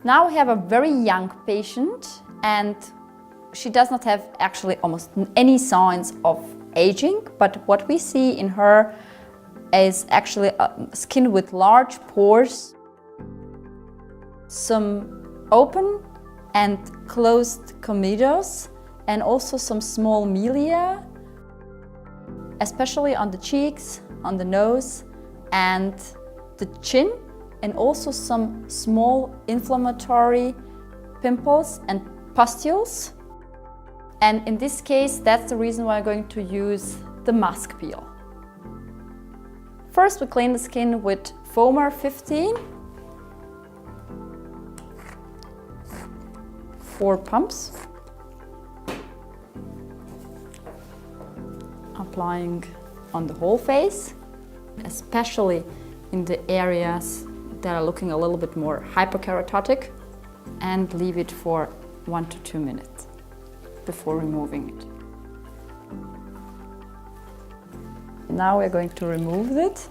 Now we have a very young patient and she does not have actually almost any signs of aging, but what we see in her is actually skin with large pores, some open and closed comedos, and also some small milia, especially on the cheeks, on the nose and the chin, and also some small inflammatory pimples and pustules. And in this case, that's the reason why I'm going to use the mask peel. First, we clean the skin with Foamer 15. 4 pumps. Applying on the whole face, especially in the areas that are looking a little bit more hyperkeratotic, and leave it for 1 to 2 minutes before removing it. Now we're going to remove it.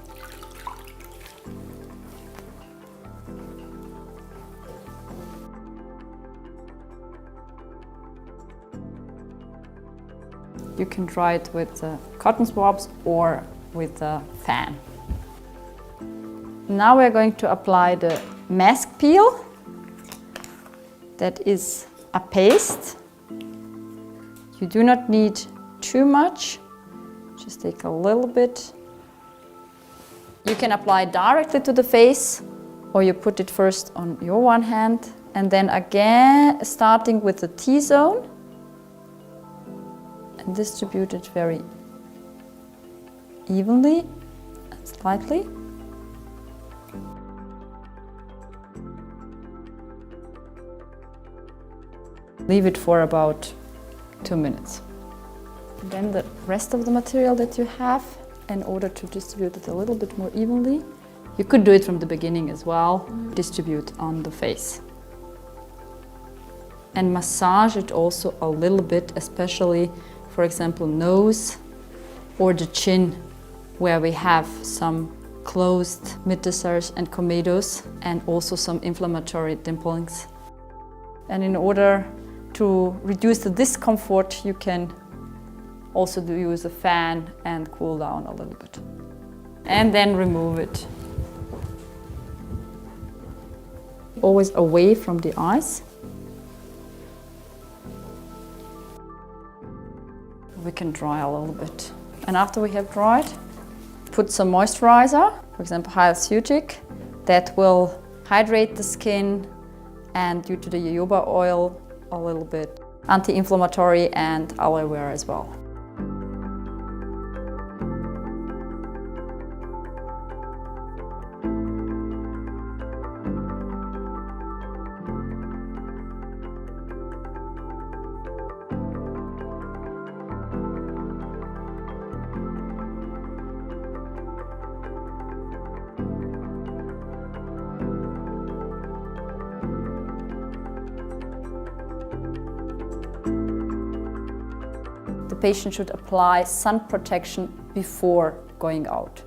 You can dry it with cotton swabs or with a fan. Now we're going to apply the mask peel. That is a paste. You do not need too much. Just take a little bit. You can apply directly to the face, or you put it first on your one hand and then again starting with the T-zone and distribute it very evenly and slightly. Leave it for about 2 minutes. And then the rest of the material that you have, in order to distribute it a little bit more evenly, you could do it from the beginning as well, distribute on the face. And massage it also a little bit, especially, for example, nose or the chin, where we have some closed mid-tears and comedos and also some inflammatory dimplings. And in order to reduce the discomfort, you can also use a fan and cool down a little bit. And then remove it. Always away from the eyes. We can dry a little bit. And after we have dried, put some moisturizer, for example Hyaluronic, that will hydrate the skin, and due to the jojoba oil, a little bit anti-inflammatory and aloe vera as well. The patient should apply sun protection before going out.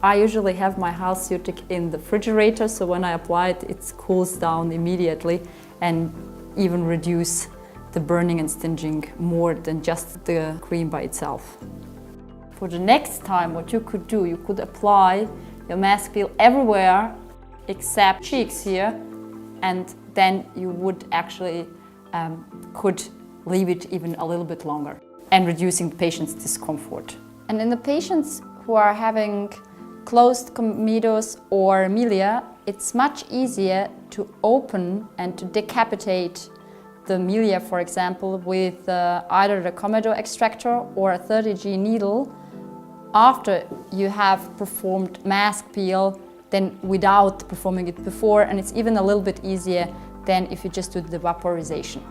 I usually have my Hyaluronic in the refrigerator, so when I apply it, it cools down immediately and even reduce the burning and stinging more than just the cream by itself. For the next time, what you could do, you could apply your mask peel everywhere except cheeks here, and then you would actually could leave it even a little bit longer and reducing the patient's discomfort. And in the patients who are having closed comedos or milia, it's much easier to open and to decapitate the milia, for example, with either the comedo extractor or a 30G needle after you have performed mask peel than without performing it before, and it's even a little bit easier than if you just do the vaporization.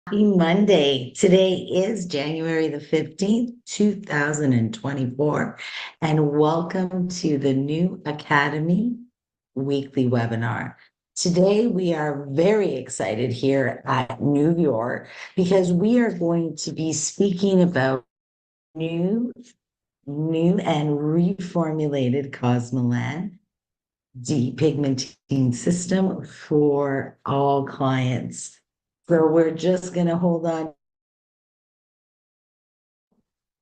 Happy Monday. Today is January the 15th, 2024, and welcome to the New Academy weekly webinar. Today, we are very excited here at New York because we are going to be speaking about new and reformulated Cosmolan depigmenting system for all clients. So we're just going to hold on.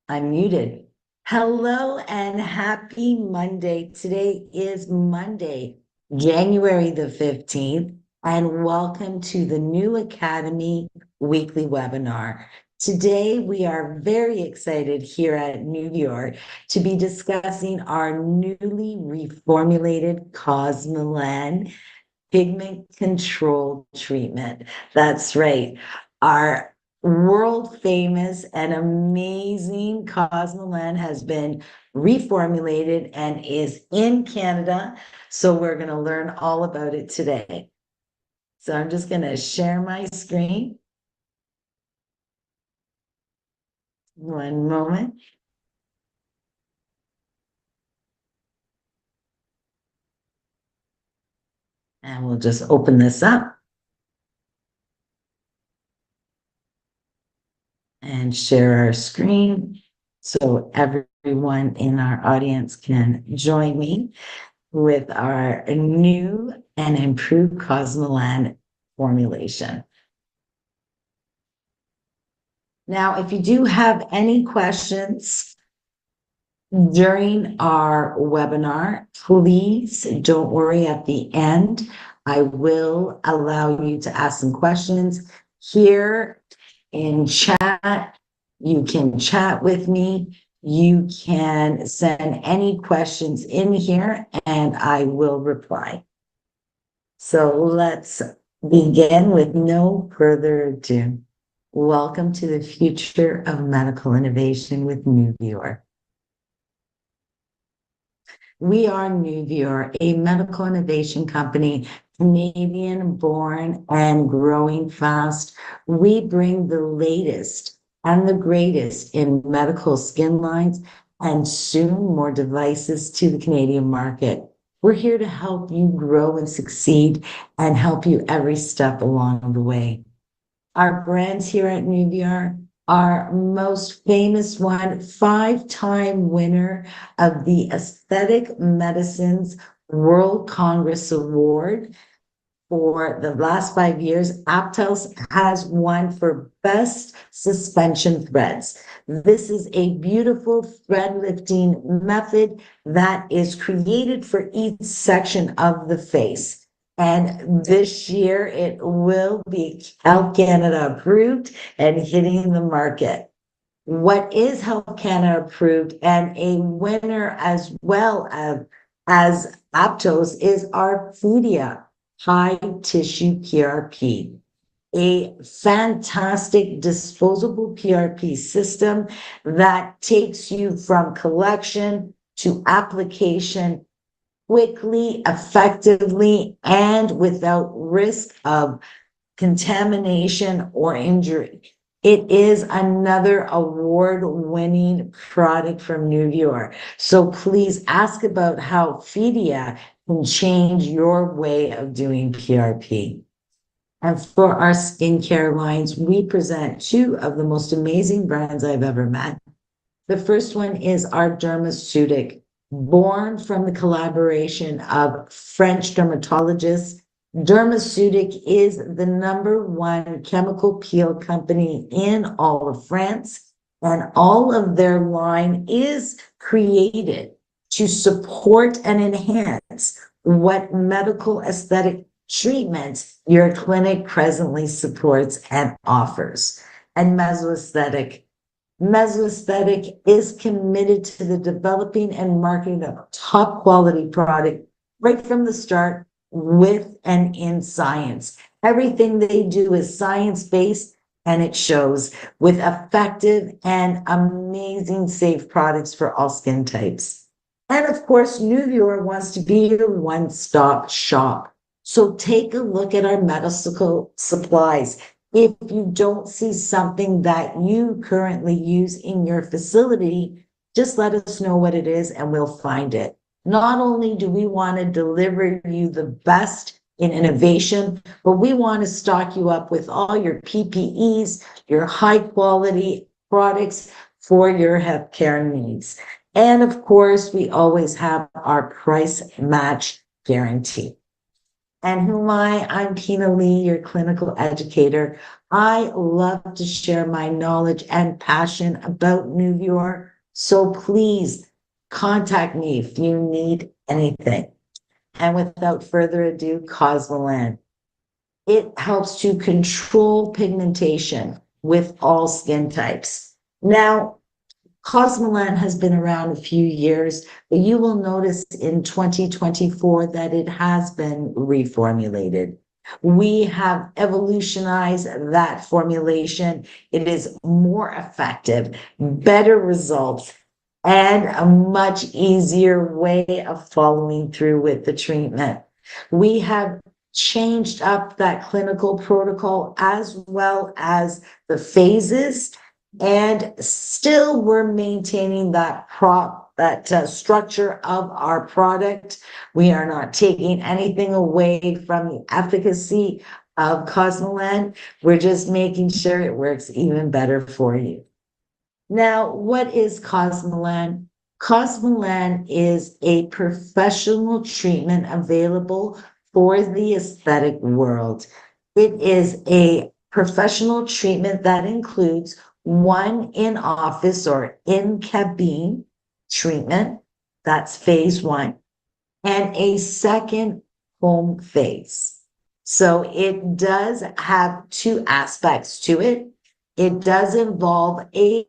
I'm muted. Hello and happy Monday. Today is Monday, January the 15th, and welcome to the New Academy weekly webinar. Today, we are very excited here at New York to be discussing our newly reformulated Cosmolan pigment control treatment. That's right. Our world famous and amazing Cosmolan has been reformulated and is in Canada. So we're going to learn all about it today. So I'm just going to share my screen. One moment. And we'll just open this up and share our screen so everyone in our audience can join me with our new and improved Cosmolan formulation. Now, if you do have any questions during our webinar, please don't worry. At the end, I will allow you to ask some questions here in chat. You can chat with me. You can send any questions in here and I will reply. So let's begin with no further ado. Welcome to the future of medical innovation with Nuvior. We are Nuvior, a medical innovation company, Canadian born and growing fast. We bring the latest and the greatest in medical skin lines and soon more devices to the Canadian market. We're here to help you grow and succeed and help you every step along the way. Our brands here at Nuvior, our most famous one, 5-time winner of the Aesthetic Medicines World Congress Award. For the last 5 years, Aptos has won for best suspension threads. This is a beautiful thread lifting method that is created for each section of the face. And this year it will be Health Canada approved and hitting the market. What is Health Canada approved and a winner as well as Aptos is our Arpedia high tissue PRP, a fantastic disposable PRP system that takes you from collection to application quickly, effectively, and without risk of contamination or injury. It is another award-winning product from Nuvior. So please ask about how Arpedia can change your way of doing PRP. And for our skincare lines, we present two of the most amazing brands I've ever met. The first one is our Dermaceutic, born from the collaboration of French dermatologists. Dermaceutic is the #1 chemical peel company in all of France, and all of their line is created to support and enhance what medical aesthetic treatments your clinic presently supports and offers. And Mesoaesthetic is committed to the developing and marketing of top quality product right from the start with and in science. Everything they do is science-based and it shows with effective and amazing safe products for all skin types. And of course, Nuvior wants to be your one-stop shop. So take a look at our medical supplies. If you don't see something that you currently use in your facility, just let us know what it is and we'll find it. Not only do we want to deliver you the best in innovation, but we want to stock you up with all your PPEs, your high quality products for your healthcare needs. And of course, we always have our price match guarantee. And who am I? I'm Tina Lee, your clinical educator. I love to share my knowledge and passion about Nuvior. So please contact me if you need anything. And without further ado, Cosmoland. It helps to control pigmentation with all skin types. Now, Cosmoland has been around a few years, but you will notice in 2024 that it has been reformulated. We have evolutionized that formulation. It is more effective, better results, and a much easier way of following through with the treatment. We have changed up that clinical protocol as well as the phases, and still we're maintaining that structure of our product. We are not taking anything away from the efficacy of Cosmoland. We're just making sure it works even better for you. Now, what is Cosmoland? Cosmoland is a professional treatment available for the aesthetic world. It is a professional treatment that includes one in-office or in-cabine treatment, that's phase one, and a second home phase. So it does have two aspects to it. It does involve a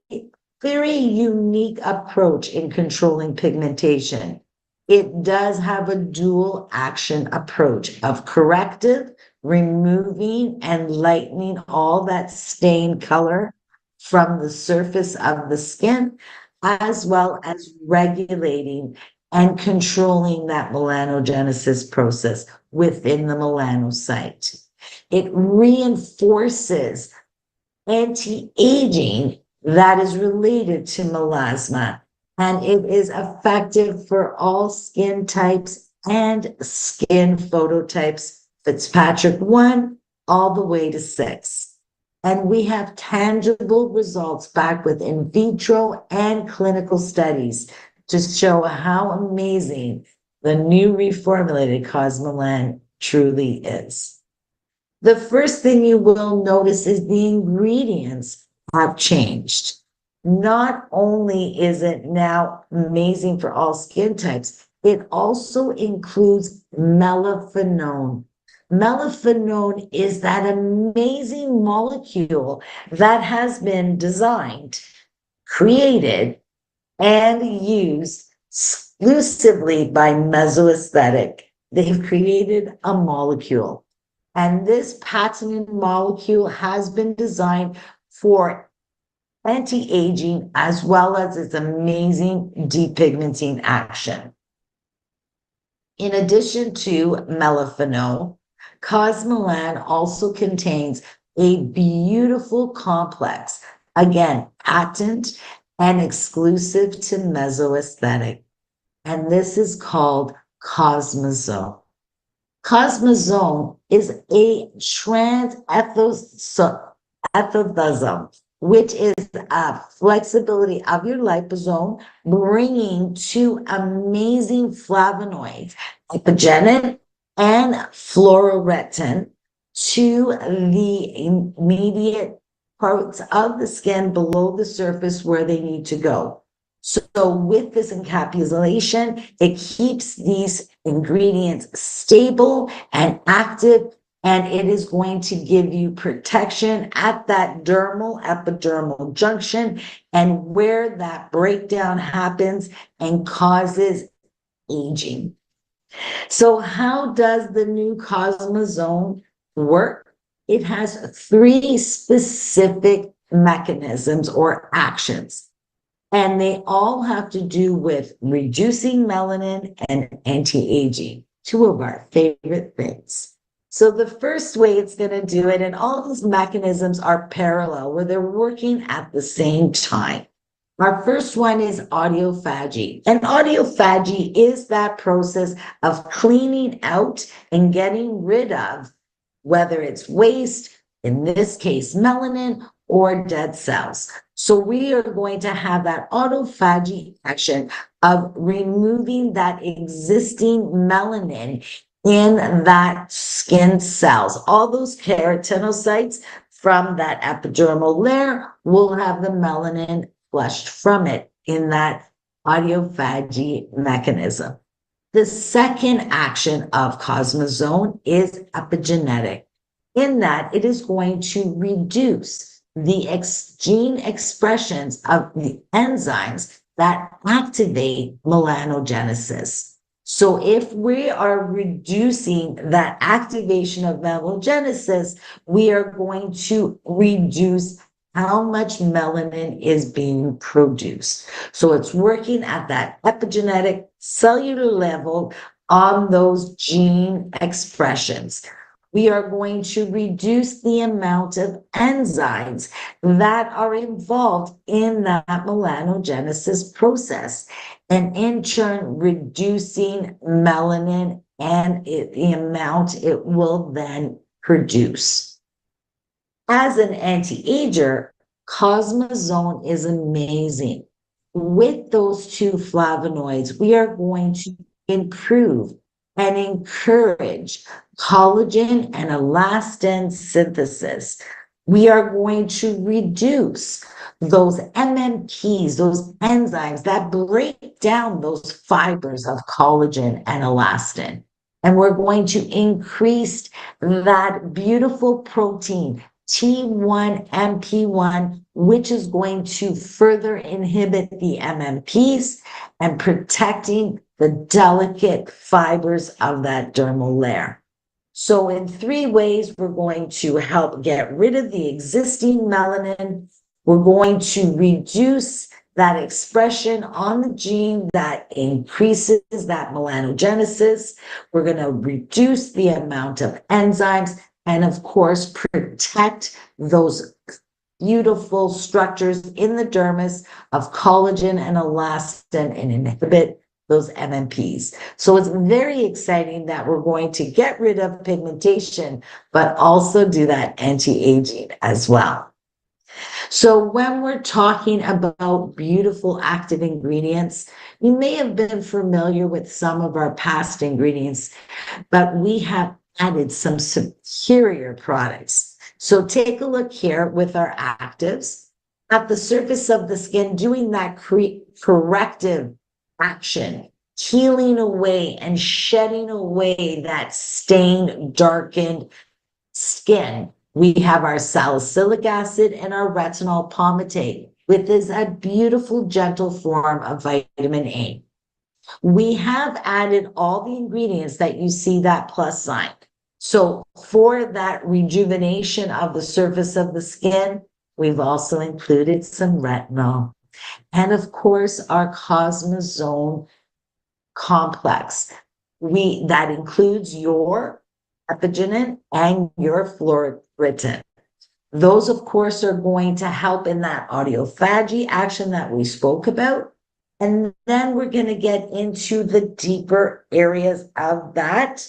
very unique approach in controlling pigmentation. It does have a dual action approach of corrective, removing and lightening all that stained color from the surface of the skin, as well as regulating and controlling that melanogenesis process within the melanocyte. It reinforces anti-aging that is related to melasma, and it is effective for all skin types and skin phototypes, Fitzpatrick 1 all the way to 6. And we have tangible results back with in vitro and clinical studies to show how amazing the new reformulated Cosmoland truly is. The first thing you will notice is the ingredients have changed. Not only is it now amazing for all skin types, it also includes melaphenone. Melaphenone is that amazing molecule that has been designed, created, and used exclusively by Mesoaesthetic. They've created a molecule. And this patented molecule has been designed for anti-aging as well as its amazing depigmenting action. In addition to melaphenone, Cosmoland also contains a beautiful complex, again, patent and exclusive to Mesoaesthetic. And this is called Cosmazone. Cosmazone is a trans-ethosome, which is a flexibility of your liposome, bringing two amazing flavonoids, epigenin and fluoretin, to the immediate parts of the skin below the surface where they need to go. So with this encapsulation, it keeps these ingredients stable and active, and it is going to give you protection at that dermal epidermal junction and where that breakdown happens and causes aging. So how does the new Cosmazone work? It has 3 specific mechanisms or actions, and they all have to do with reducing melanin and anti-aging, 2 of our favorite things. So the first way it's going to do it, and all these mechanisms are parallel, where they're working at the same time. Our first one is autophagy. And autophagy is that process of cleaning out and getting rid of, whether it's waste, in this case, melanin, or dead cells. So we are going to have that autophagy action of removing that existing melanin in that skin cells. All those keratinocytes from that epidermal layer will have the melanin flushed from it in that autophagy mechanism. The second action of cosmazone is epigenetic, in that it is going to reduce the gene expressions of the enzymes that activate melanogenesis. So if we are reducing that activation of melanogenesis, we are going to reduce how much melanin is being produced. So it's working at that epigenetic cellular level on those gene expressions. We are going to reduce the amount of enzymes that are involved in that melanogenesis process, and in turn reducing melanin and the amount it will then produce. As an anti-ager, cosmazone is amazing. With those two flavonoids, we are going to improve and encourage collagen and elastin synthesis. We are going to reduce those MMPs, those enzymes that break down those fibers of collagen and elastin. And we're going to increase that beautiful protein, T1MP1, which is going to further inhibit the MMPs and protecting the delicate fibers of that dermal layer. So in 3 ways, we're going to help get rid of the existing melanin. We're going to reduce that expression on the gene that increases that melanogenesis. We're going to reduce the amount of enzymes and, of course, protect those beautiful structures in the dermis of collagen and elastin and inhibit those MMPs. So it's very exciting that we're going to get rid of pigmentation, but also do that anti-aging as well. So when we're talking about beautiful active ingredients, you may have been familiar with some of our past ingredients, but we have added some superior products. So take a look here with our actives at the surface of the skin, doing that corrective action, healing away and shedding away that stained, darkened skin. We have our salicylic acid and our retinol palmitate, which is a beautiful, gentle form of vitamin A. We have added all the ingredients that you see that plus sign. So for that rejuvenation of the surface of the skin, we've also included some retinol. And of course, our cosmazone complex. That includes your epigenin and your floritin. Those, of course, are going to help in that autophagy action that we spoke about. And then we're going to get into the deeper areas of that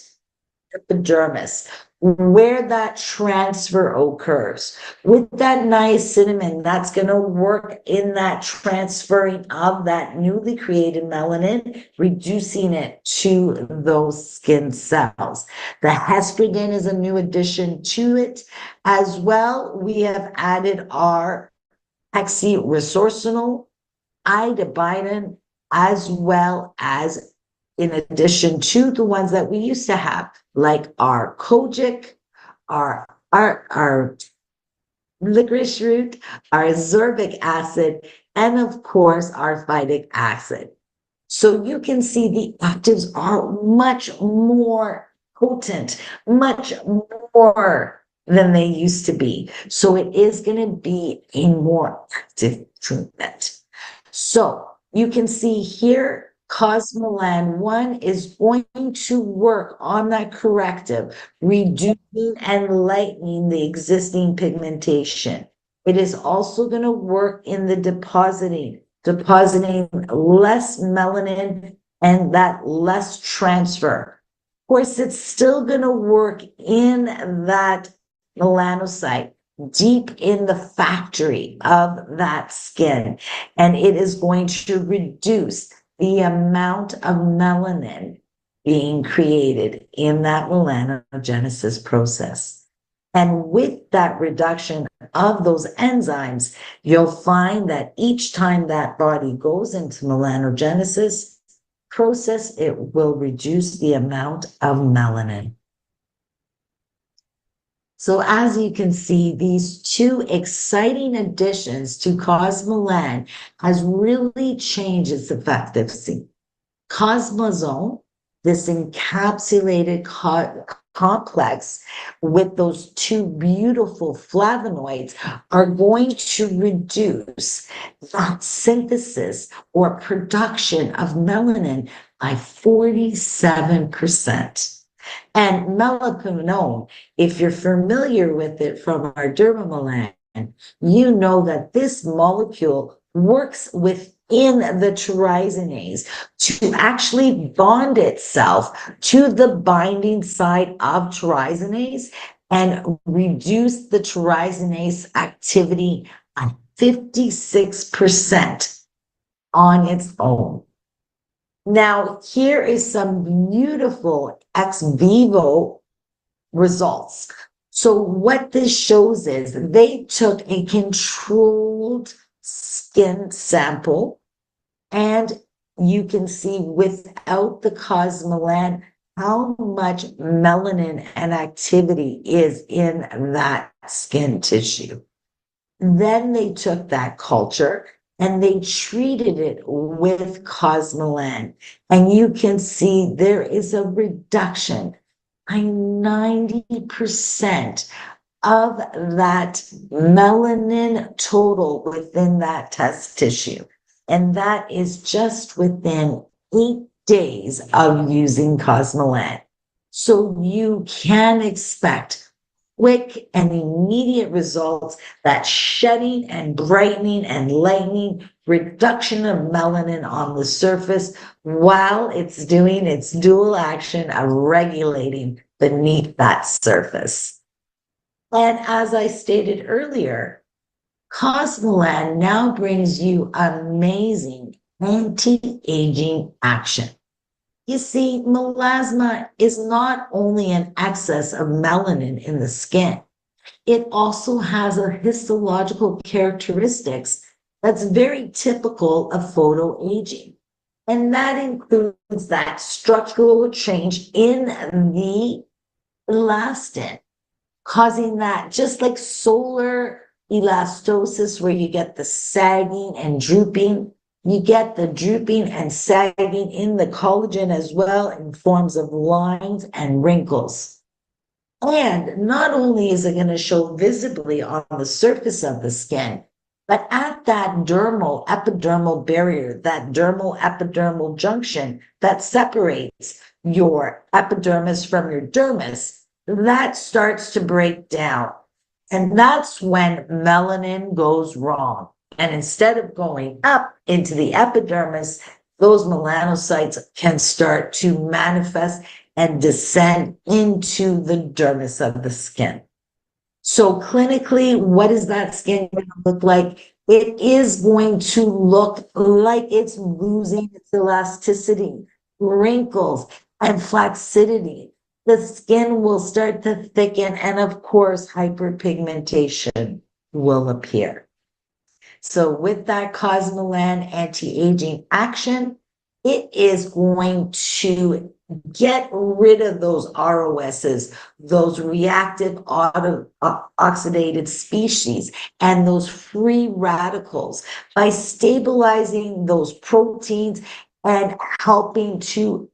epidermis, where that transfer occurs. With that niacinamide, that's going to work in that transferring of that newly created melanin, reducing it to those skin cells. The hesperidin is a new addition to it. As well, we have added our hexyresorcinol, idabidin, as well as in addition to the ones that we used to have, like our kojic, our licorice root, our ascorbic acid, and of course, our phytic acid. So you can see the actives are much more potent, much more than they used to be. So it is going to be a more active treatment. So you can see here Cosmolan 1 is going to work on that corrective, reducing and lightening the existing pigmentation. It is also going to work in the depositing less melanin and that less transfer. Of course, it's still going to work in that melanocyte deep in the factory of that skin, and it is going to reduce the amount of melanin being created in that melanogenesis process. And with that reduction of those enzymes, you'll find that each time that body goes into melanogenesis process, it will reduce the amount of melanin. So as you can see, these two exciting additions to Cosmolan has really changed its effectiveness. Cosmazone, this encapsulated complex with those two beautiful flavonoids, are going to reduce that synthesis or production of melanin by 47%. And melatonome, if you're familiar with it from our Dermamelan, you know that this molecule works within the tyrosinase to actually bond itself to the binding site of tyrosinase and reduce the tyrosinase activity by 56% on its own. Now, here is some beautiful ex vivo results. So what this shows is they took a controlled skin sample, and you can see without the Cosmolan how much melanin and activity is in that skin tissue. Then they took that culture and they treated it with Cosmolan. And you can see there is a reduction by 90% of that melanin total within that test tissue. And that is just within 8 days of using Cosmolan. So you can expect quick and immediate results, that shedding and brightening and lightening, reduction of melanin on the surface while it's doing its dual action of regulating beneath that surface. And as I stated earlier, Cosmolan now brings you amazing anti-aging action. You see, melasma is not only an excess of melanin in the skin, it also has a histological characteristics that's very typical of photoaging. And that includes that structural change in the elastin, causing that just like solar elastosis, where you get the sagging and drooping. You get the drooping and sagging in the collagen as well in forms of lines and wrinkles. And not only is it going to show visibly on the surface of the skin, but at that dermal epidermal barrier, that dermal epidermal junction that separates your epidermis from your dermis, that starts to break down. And that's when melanin goes wrong. And instead of going up into the epidermis, those melanocytes can start to manifest and descend into the dermis of the skin. So clinically, what is that skin going to look like? It is going to look like it's losing its elasticity, wrinkles, and flaccidity. The skin will start to thicken, and of course, hyperpigmentation will appear. So with that Cosmolan anti-aging action, it is going to get rid of those ROSs, those reactive oxidated species, and those free radicals by stabilizing those proteins and helping to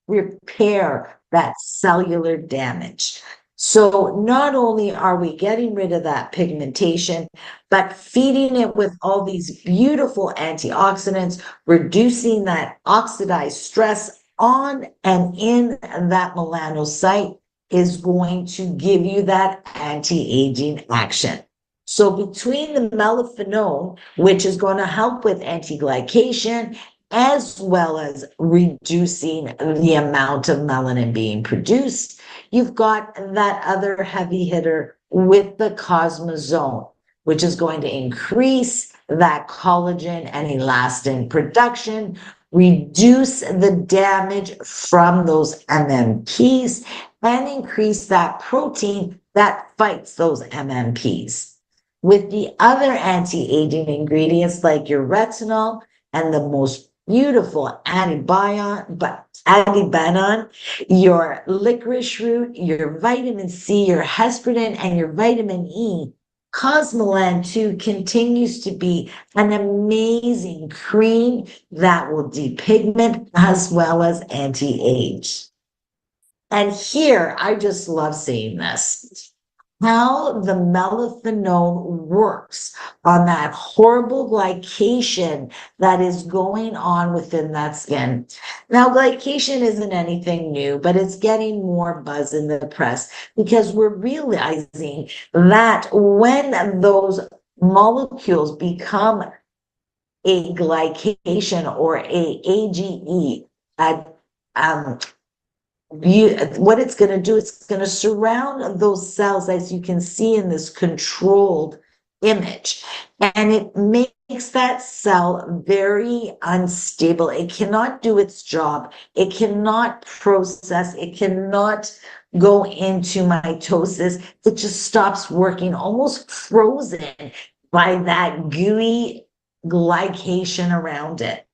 repair that cellular damage. So not only are we getting rid of that pigmentation, but feeding it with all these beautiful antioxidants, reducing that oxidized stress on and in that melanocyte is going to give you that anti-aging action. So between the melaphenone, which is going to help with anti-glycation, as well as reducing the amount of melanin being produced, you've got that other heavy hitter with the cosmazone, which is going to increase that collagen and elastin production, reduce the damage from those MMPs, and increase that protein that fights those MMPs. With the other anti-aging ingredients like your retinol and the most beautiful adibanon, your licorice root, your vitamin C, your hesperidin, and your vitamin E, Cosmolan 2 continues to be an amazing cream that will depigment as well as anti-age. And here, I just love seeing this. How the melaphenone works on that horrible glycation that is going on within that skin. Now, glycation isn't anything new, but it's getting more buzz in the press because we're realizing that when those molecules become a glycation or a AGE, um, what it's going to do, it's going to surround those cells, as you can see in this controlled image, and it makes that cell very unstable. It cannot do its job. It cannot process. It cannot go into mitosis. It just stops working, almost frozen by that gooey glycation around it.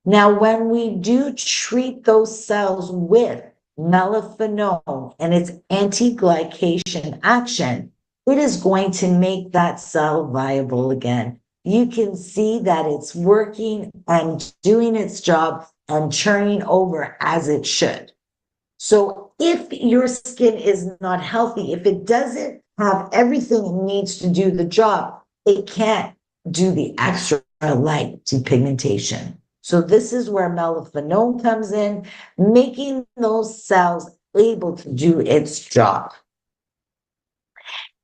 Now, when we do treat those cells with melaphenone and its anti-glycation action, it is going to make that cell viable again. You can see that it's working and doing its job and churning over as it should. So if your skin is not healthy, if it doesn't have everything it needs to do the job, it can't do the extra light depigmentation. So this is where melaphenone comes in, making those cells able to do its job.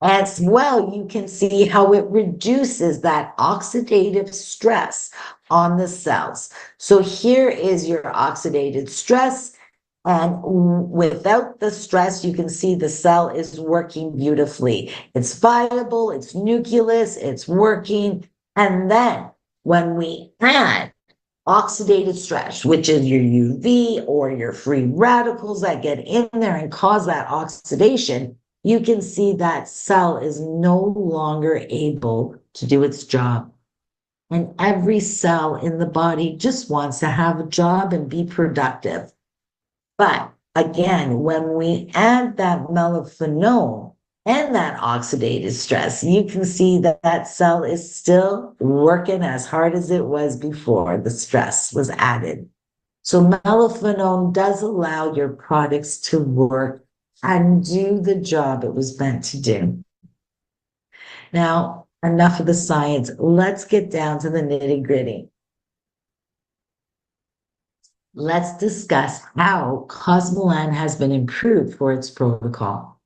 As well, you can see how it reduces that oxidative stress on the cells. So here is your oxidative stress. And without the stress, you can see the cell is working beautifully. It's viable, it's nucleus, it's working. And then when we add oxidative stress, which is your UV or your free radicals that get in there and cause that oxidation, you can see that cell is no longer able to do its job. And every cell in the body just wants to have a job and be productive. But again, when we add that melaphenone and that oxidative stress, you can see that that cell is still working as hard as it was before the stress was added. So melaphenone does allow your products to work and do the job it was meant to do. Now, enough of the science. Let's get down to the nitty-gritty. Let's discuss how Cosmolan has been improved for its protocol.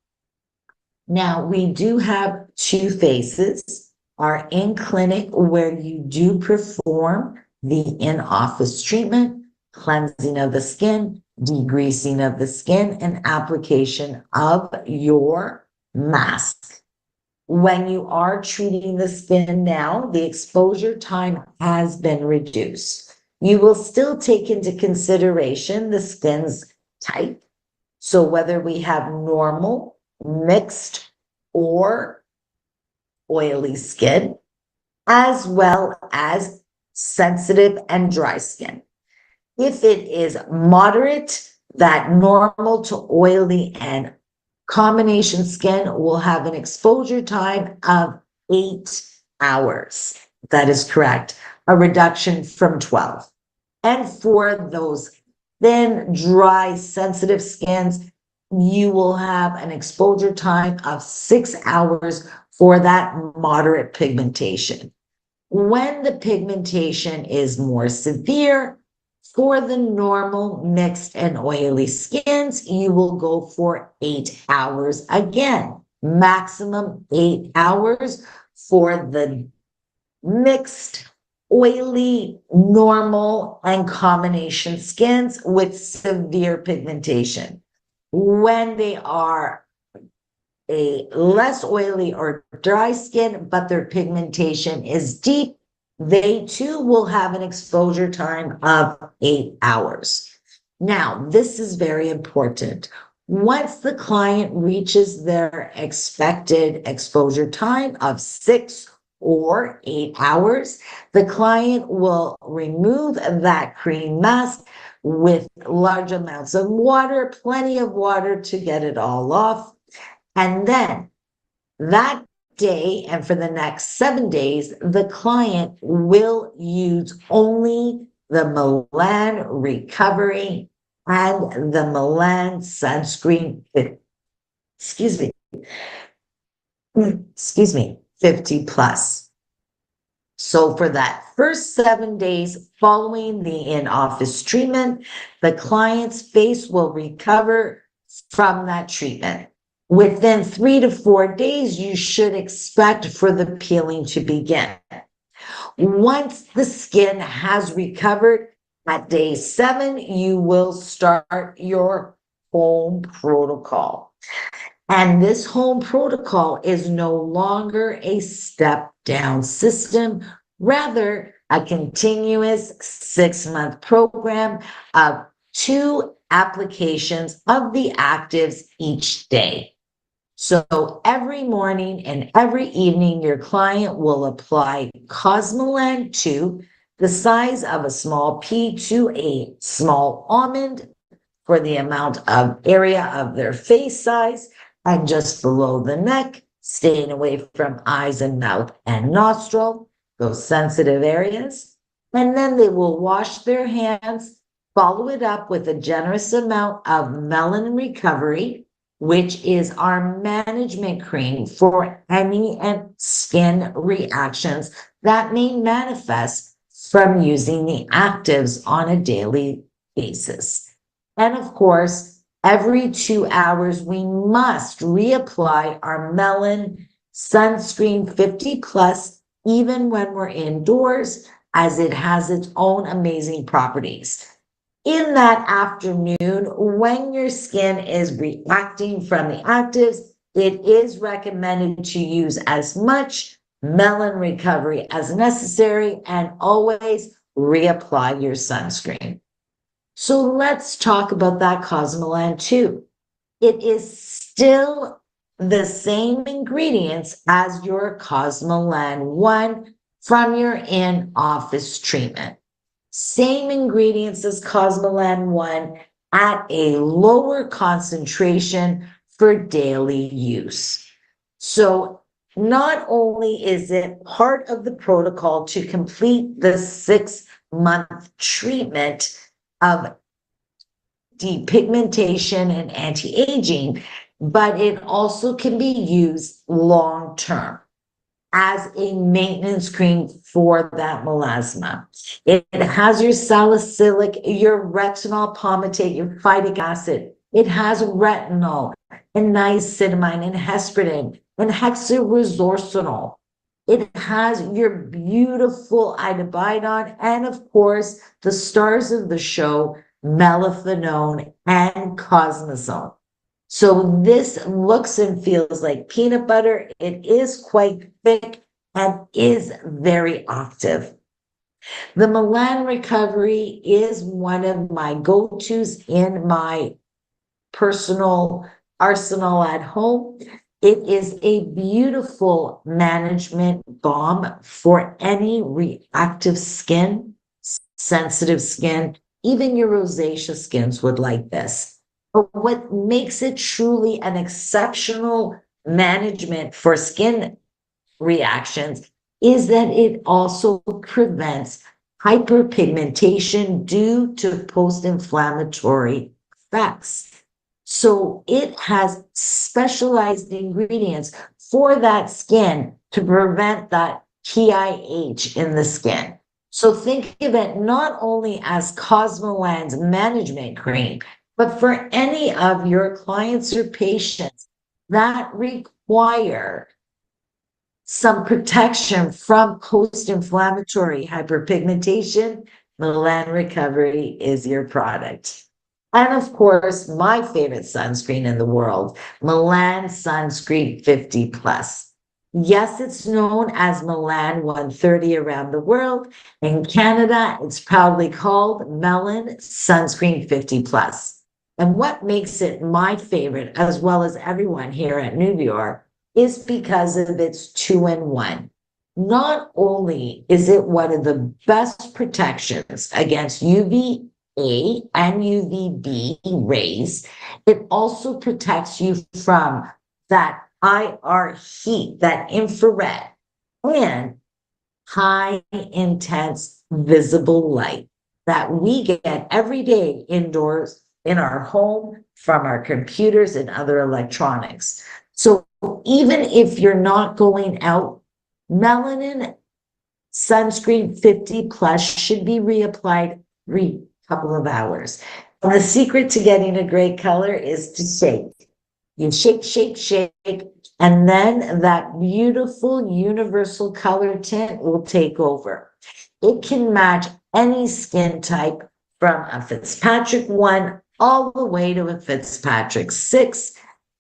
Now, we do have two phases, our in-clinic where you do perform the in-office treatment, cleansing of the skin, degreasing of the skin, and application of your mask. When you are treating the skin now, the exposure time has been reduced. You will still take into consideration the skin's type. So whether we have normal, mixed, or oily skin, as well as sensitive and dry skin. If it is moderate, that normal to oily and combination skin will have an exposure time of 8 hours. That is correct. A reduction from 12. And for those thin, dry, sensitive skins, you will have an exposure time of 6 hours for that moderate pigmentation. When the pigmentation is more severe, for the normal mixed and oily skins, you will go for 8 hours again, maximum 8 hours for the mixed, oily, normal, and combination skins with severe pigmentation. When they are a less oily or dry skin, but their pigmentation is deep, they too will have an exposure time of 8 hours. Now, this is very important. Once the client reaches their expected exposure time of 6 or 8 hours, the client will remove that cream mask with large amounts of water, plenty of water to get it all off. And then that day and for the next 7 days, the client will use only the Melan Recovery and the Melan Sunscreen, excuse me, 50 plus. So for that first 7 days following the in-office treatment, the client's face will recover from that treatment. Within 3 to 4 days, you should expect for the peeling to begin. Once the skin has recovered, at day 7, you will start your home protocol. And this home protocol is no longer a step-down system, rather a continuous 6-month program of 2 applications of the actives each day. So every morning and every evening, your client will apply Cosmoland 2, the size of a small pea to a small almond for the amount of area of their face size, and just below the neck, staying away from eyes and mouth and nostril, those sensitive areas. And then they will wash their hands, follow it up with a generous amount of Melanin Recovery, which is our management cream for any skin reactions that may manifest from using the actives on a daily basis. And of course, every 2 hours, we must reapply our Melan Sunscreen 50 plus, even when we're indoors, as it has its own amazing properties. In that afternoon, when your skin is reacting from the actives, it is recommended to use as much Melanin Recovery as necessary and always reapply your sunscreen. So let's talk about that Cosmoland 2. It is still the same ingredients as your Cosmoland 1 from your in-office treatment. Same ingredients as Cosmoland 1 at a lower concentration for daily use. So not only is it part of the protocol to complete the 6-month treatment of depigmentation and anti-aging, but it also can be used long-term as a maintenance cream for that melasma. It has your salicylic, your retinol palmitate, your phytic acid. It has retinol and niacinamide and hesperidin and hexaresorcinol. It has your beautiful idobidon and, of course, the stars of the show, melaphenone and cosmazone. So this looks and feels like peanut butter. It is quite thick and is very active. The Melan Recovery is one of my go-tos in my personal arsenal at home. It is a beautiful management balm for any reactive skin, sensitive skin. Even your rosacea skins would like this. But what makes it truly an exceptional management for skin reactions is that it also prevents hyperpigmentation due to post-inflammatory effects. So it has specialized ingredients for that skin to prevent that PIH in the skin. So think of it not only as Cosmoland's management cream, but for any of your clients or patients that require some protection from post-inflammatory hyperpigmentation, Melan Recovery is your product. And of course, my favorite sunscreen in the world, Melan Sunscreen 50 Plus. Yes, it's known as Melan 130 around the world. In Canada, it's proudly called Melan Sunscreen 50 Plus. And what makes it my favorite, as well as everyone here at Nuvior, is because of its 2-in-1. Not only is it one of the best protections against UVA and UVB rays, it also protects you from that IR heat, that infrared, and high intense visible light that we get every day indoors in our home from our computers and other electronics. So even if you're not going out, melanin sunscreen 50 plus should be reapplied every couple of hours. And the secret to getting a great color is to shake. You shake, shake, shake, and then that beautiful universal color tint will take over. It can match any skin type from a Fitzpatrick 1 all the way to a Fitzpatrick 6.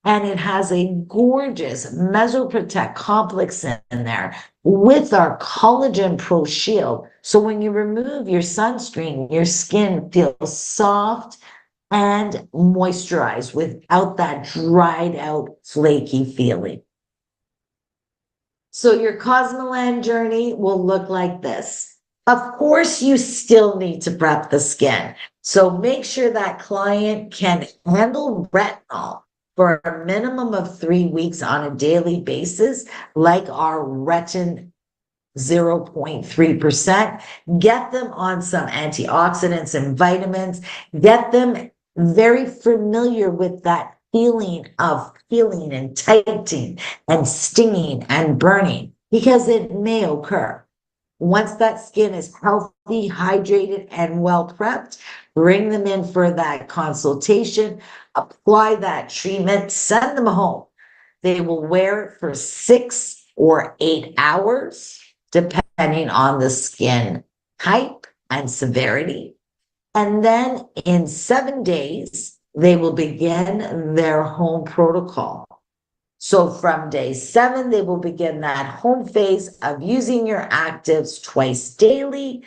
And it has a gorgeous Mesoprotect complex in there with our Collagen Pro Shield. So when you remove your sunscreen, your skin feels soft and moisturized without that dried out, flaky feeling. So your Cosmoland journey will look like this. Of course, you still need to prep the skin. So make sure that client can handle retinol for a minimum of 3 weeks on a daily basis, like our Retin 0.3%. Get them on some antioxidants and vitamins. Get them very familiar with that feeling of peeling and tightening and stinging and burning, because it may occur. Once that skin is healthy, hydrated, and well prepped, bring them in for that consultation, apply that treatment, send them home. They will wear it for 6 or 8 hours, depending on the skin type and severity. And then in 7 days, they will begin their home protocol. So from day 7, they will begin that home phase of using your actives twice daily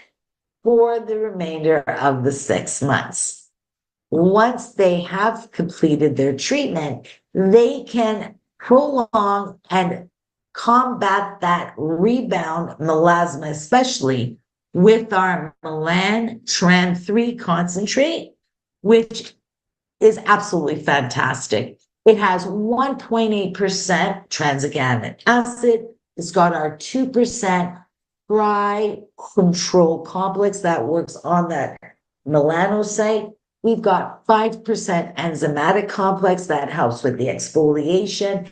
for the remainder of the 6 months. Once they have completed their treatment, they can prolong and combat that rebound melasma, especially with our Melan Tran 3 concentrate, which is absolutely fantastic. It has 1.8% tranexamic acid. It's got our 2% dry control complex that works on that melanocyte. We've got 5% enzymatic complex that helps with the exfoliation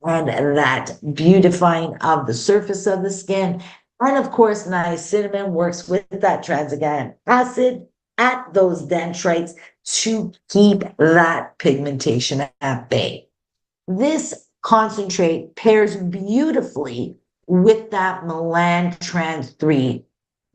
and that beautifying of the surface of the skin. And of course, niacinamide works with that tranexamic acid at those dendrites to keep that pigmentation at bay. This concentrate pairs beautifully with that Melan Trans 3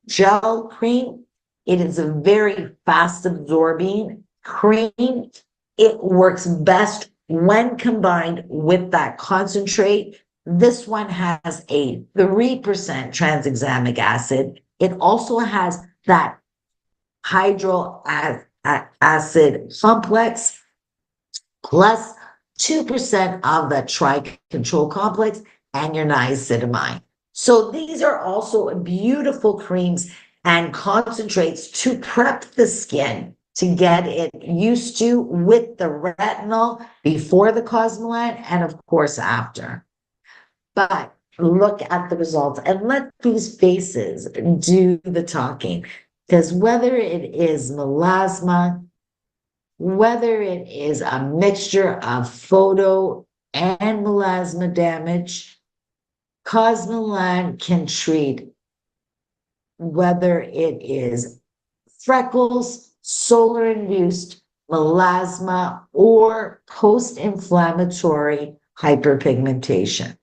gel cream. It is a very fast absorbing cream. It works best when combined with that concentrate. This one has a 3% tranexamic acid. It also has that hydroacid complex plus 2% of the tri-control complex and your niacinamide. So these are also beautiful creams and concentrates to prep the skin to get it used to with the retinol before the Cosmoland and of course after. But look at the results and let these faces do the talking. Because whether it is melasma, whether it is a mixture of photo and melasma damage, Cosmolan can treat whether it is freckles, solar-induced melasma, or post-inflammatory hyperpigmentation.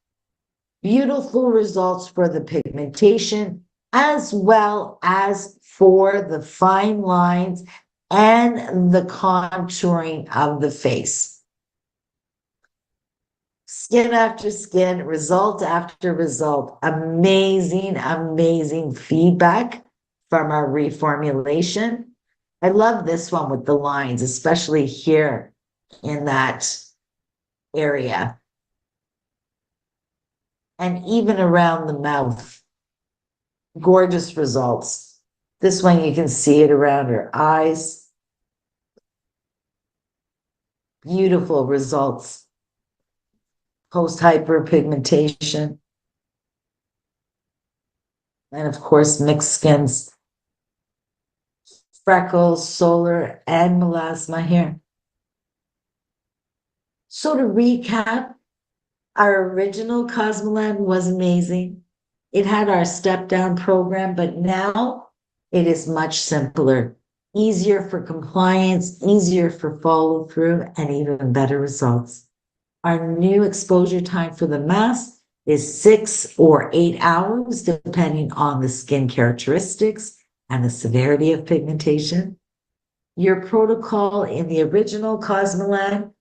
Beautiful results for the pigmentation as well as for the fine lines and the contouring of the face. Skin after skin, result after result, amazing, amazing feedback from our reformulation. I love this one with the lines, especially here in that area. And even around the mouth. Gorgeous results. This one, you can see it around her eyes. Beautiful results. Post-hyperpigmentation. And of course, mixed skins. Freckles, solar, and melasma here. So to recap, our original Cosmolan was amazing. It had our step-down program, but now it is much simpler, easier for compliance, easier for follow-through, and even better results. Our new exposure time for the mask is 6 or 8 hours, depending on the skin characteristics and the severity of pigmentation. Your protocol in the original Cosmolan,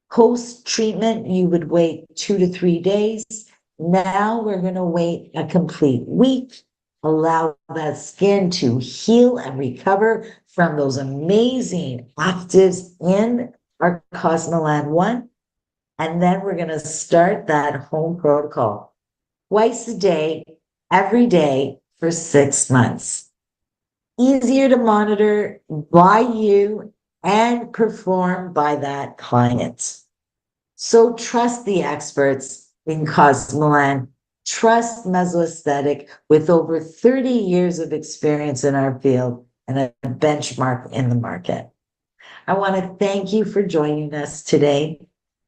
post-treatment, you would wait 2 to 3 days. Now we're going to wait a complete week, allow that skin to heal and recover from those amazing actives in our Cosmolan 1. And then we're going to start that home protocol twice a day, every day for 6 months. Easier to monitor by you and perform by that client. So trust the experts in Cosmolan. Trust Mesoaesthetic with over 30 years of experience in our field and a benchmark in the market. I want to thank you for joining us today.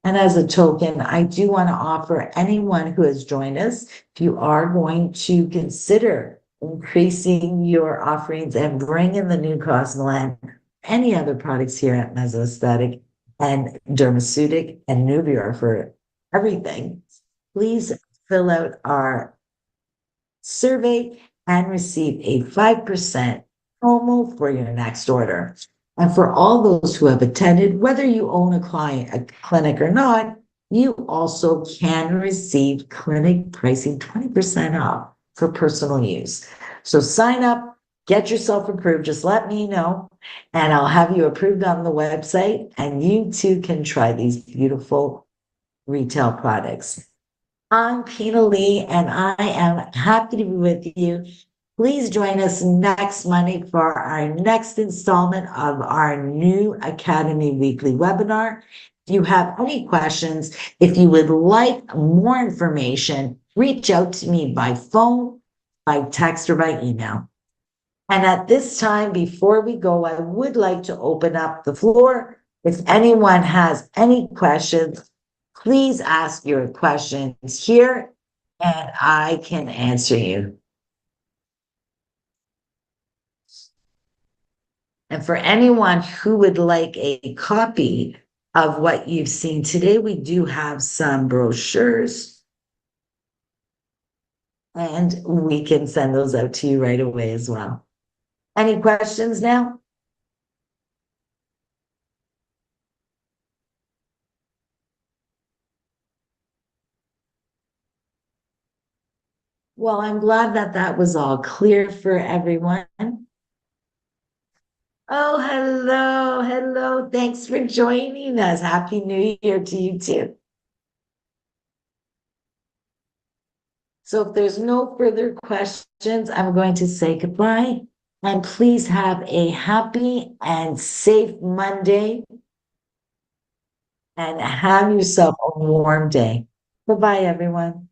And as a token, I do want to offer anyone who has joined us, if you are going to consider increasing your offerings and bring in the new Cosmolan, any other products here at Mesoaesthetic and Dermaceutic and Nubior for everything, please fill out our survey and receive a 5% promo for your next order. And for all those who have attended, whether you own a clinic or not, you also can receive clinic pricing 20% off for personal use. So sign up, get yourself approved. Just let me know, and I'll have you approved on the website, and you too can try these beautiful retail products. I'm Pina Lee, and I am happy to be with you. Please join us next Monday for our next installment of our new Academy Weekly webinar. If you have any questions, if you would like more information, reach out to me by phone, by text, or by email. And at this time, before we go, I would like to open up the floor. If anyone has any questions, please ask your questions here, and I can answer you. And for anyone who would like a copy of what you've seen today, we do have some brochures, and we can send those out to you right away as well. Any questions now? Well, I'm glad that that was all clear for everyone. Oh, hello, hello. Thanks for joining us. Happy New Year to you too. So if there's no further questions, I'm going to say goodbye. And please have a happy and safe Monday. And have yourself a warm day. Bye-bye, everyone.